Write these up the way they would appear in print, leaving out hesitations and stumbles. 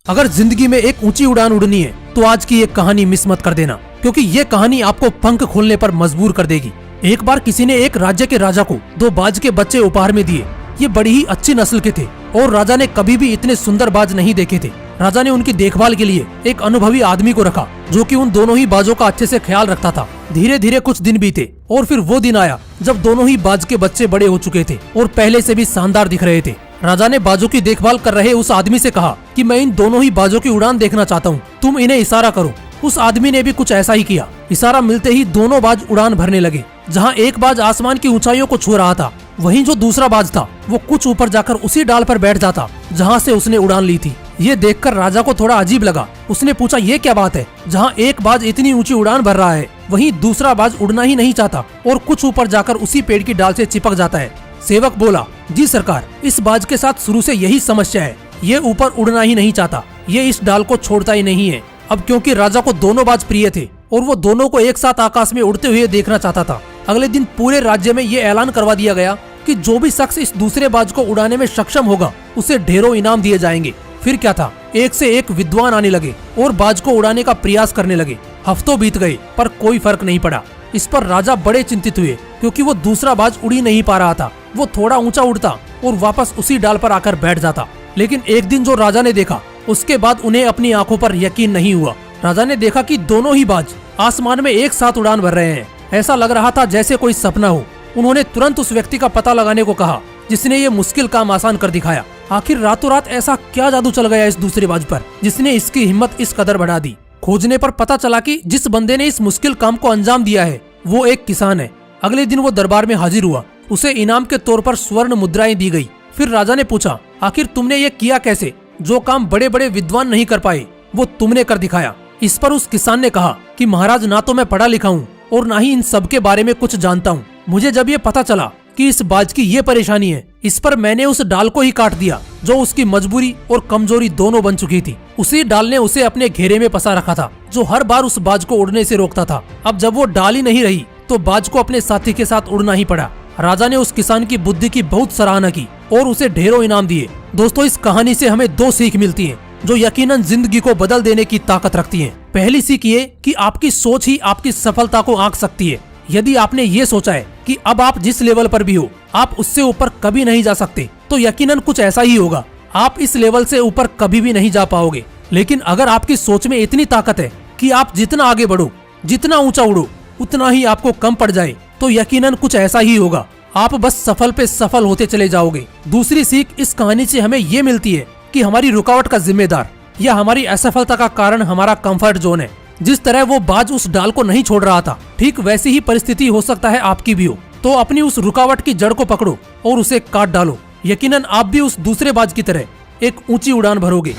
अगर जिंदगी में एक ऊंची उड़ान उड़नी है तो आज की ये कहानी मिस मत कर देना, क्योंकि ये कहानी आपको पंख खोलने पर मजबूर कर देगी। एक बार किसी ने एक राज्य के राजा को 2 बाज के बच्चे उपहार में दिए। ये बड़ी ही अच्छी नस्ल के थे और राजा ने कभी भी इतने सुंदर बाज नहीं देखे थे। राजा ने उनकी देखभाल के लिए एक अनुभवी आदमी को रखा जो कि उन दोनों ही बाजों का अच्छे से ख्याल रखता था। धीरे धीरे कुछ दिन बीते और फिर वो दिन आया जब दोनों ही बाज के बच्चे बड़े हो चुके थे और पहले से भी शानदार दिख रहे थे। राजा ने बाजों की देखभाल कर रहे उस आदमी से कहा कि मैं इन दोनों ही बाजों की उड़ान देखना चाहता हूँ, तुम इन्हें इशारा करो। उस आदमी ने भी कुछ ऐसा ही किया। इशारा मिलते ही दोनों बाज उड़ान भरने लगे। जहाँ एक बाज आसमान की ऊंचाइयों को छू रहा था, वहीं जो दूसरा बाज था वो कुछ ऊपर जाकर उसी डाल पर बैठ जाता जहाँ से उसने उड़ान ली थी। ये देखकर राजा को थोड़ा अजीब लगा। उसने पूछा, ये क्या बात है, जहाँ एक बाज इतनी ऊंची उड़ान भर रहा है वहीं दूसरा बाज उड़ना ही नहीं चाहता और कुछ ऊपर जाकर उसी पेड़ की डाल से चिपक जाता है। सेवक बोला, जी सरकार, इस बाज के साथ शुरू से यही समस्या है। ये ऊपर उड़ना ही नहीं चाहता, ये इस डाल को छोड़ता ही नहीं है। अब क्योंकि राजा को दोनों बाज प्रिय थे और वो दोनों को एक साथ आकाश में उड़ते हुए देखना चाहता था, अगले दिन पूरे राज्य में ये ऐलान करवा दिया गया कि जो भी शख्स इस दूसरे बाज को उड़ाने में सक्षम होगा उसे ढेरों इनाम दिए जाएंगे। फिर क्या था, एक से एक विद्वान आने लगे और बाज को उड़ाने का प्रयास करने लगे। हफ्तों बीत गए पर कोई फर्क नहीं पड़ा। इस पर राजा बड़े चिंतित हुए क्योंकि वो दूसरा बाज उड़ ही नहीं पा रहा था। वो थोड़ा ऊंचा उड़ता और वापस उसी डाल पर आकर बैठ जाता। लेकिन एक दिन जो राजा ने देखा उसके बाद उन्हें अपनी आंखों पर यकीन नहीं हुआ। राजा ने देखा कि दोनों ही बाज आसमान में एक साथ उड़ान भर रहे हैं। ऐसा लग रहा था जैसे कोई सपना हो। उन्होंने तुरंत उस व्यक्ति का पता लगाने को कहा जिसने ये मुश्किल काम आसान कर दिखाया। आखिर रातों रात ऐसा क्या जादू चल गया इस दूसरे बाज पर जिसने इसकी हिम्मत इस कदर बढ़ा दी। खोजने पर पता चला कि जिस बंदे ने इस मुश्किल काम को अंजाम दिया है वो एक किसान है। अगले दिन वो दरबार में हाजिर हुआ। उसे इनाम के तौर पर स्वर्ण मुद्राएं दी गई। फिर राजा ने पूछा, आखिर तुमने ये किया कैसे? जो काम बड़े बड़े विद्वान नहीं कर पाए वो तुमने कर दिखाया। इस पर उस किसान ने कहा कि महाराज, ना तो मैं पढ़ा लिखा हूँ और ना ही इन सब के बारे में कुछ जानता हूँ। मुझे जब ये पता चला कि इस बाज की ये परेशानी है, इस पर मैंने उस डाल को ही काट दिया जो उसकी मजबूरी और कमजोरी दोनों बन चुकी थी। उसी डाल ने उसे अपने घेरे में फंसा रखा था जो हर बार उस बाज को उड़ने से रोकता था। अब जब वो डाल ही नहीं रही तो बाज को अपने साथी के साथ उड़ना ही पड़ा। राजा ने उस किसान की बुद्धि की बहुत सराहना की और उसे ढेरों इनाम दिए। दोस्तों, इस कहानी से हमें 2 सीख मिलती हैं जो यकीनन जिंदगी को बदल देने की ताकत रखती हैं। पहली सीख ये कि आपकी सोच ही आपकी सफलता को आंक सकती है। यदि आपने ये सोचा है कि अब आप जिस लेवल पर भी हो आप उससे ऊपर कभी नहीं जा सकते, तो यकीनन कुछ ऐसा ही होगा, आप इस लेवल से ऊपर कभी भी नहीं जा पाओगे। लेकिन अगर आपकी सोच में इतनी ताकत है कि आप जितना आगे बढ़ो, जितना ऊंचा उड़ो, उतना ही आपको कम पड़ जाए, तो यकीनन कुछ ऐसा ही होगा, आप बस सफल पे सफल होते चले जाओगे। दूसरी सीख इस कहानी से हमें ये मिलती है कि हमारी रुकावट का जिम्मेदार या हमारी असफलता का कारण हमारा कंफर्ट जोन है। जिस तरह वो बाज उस डाल को नहीं छोड़ रहा था, ठीक वैसी ही परिस्थिति हो सकता है आपकी भी हो। तो अपनी उस रुकावट की जड़ को पकड़ो और उसे काट डालो। यकीनन आप भी उस दूसरे बाज की तरह एक ऊंची उड़ान भरोगे।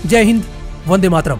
जय हिंद, वंदे मातरम।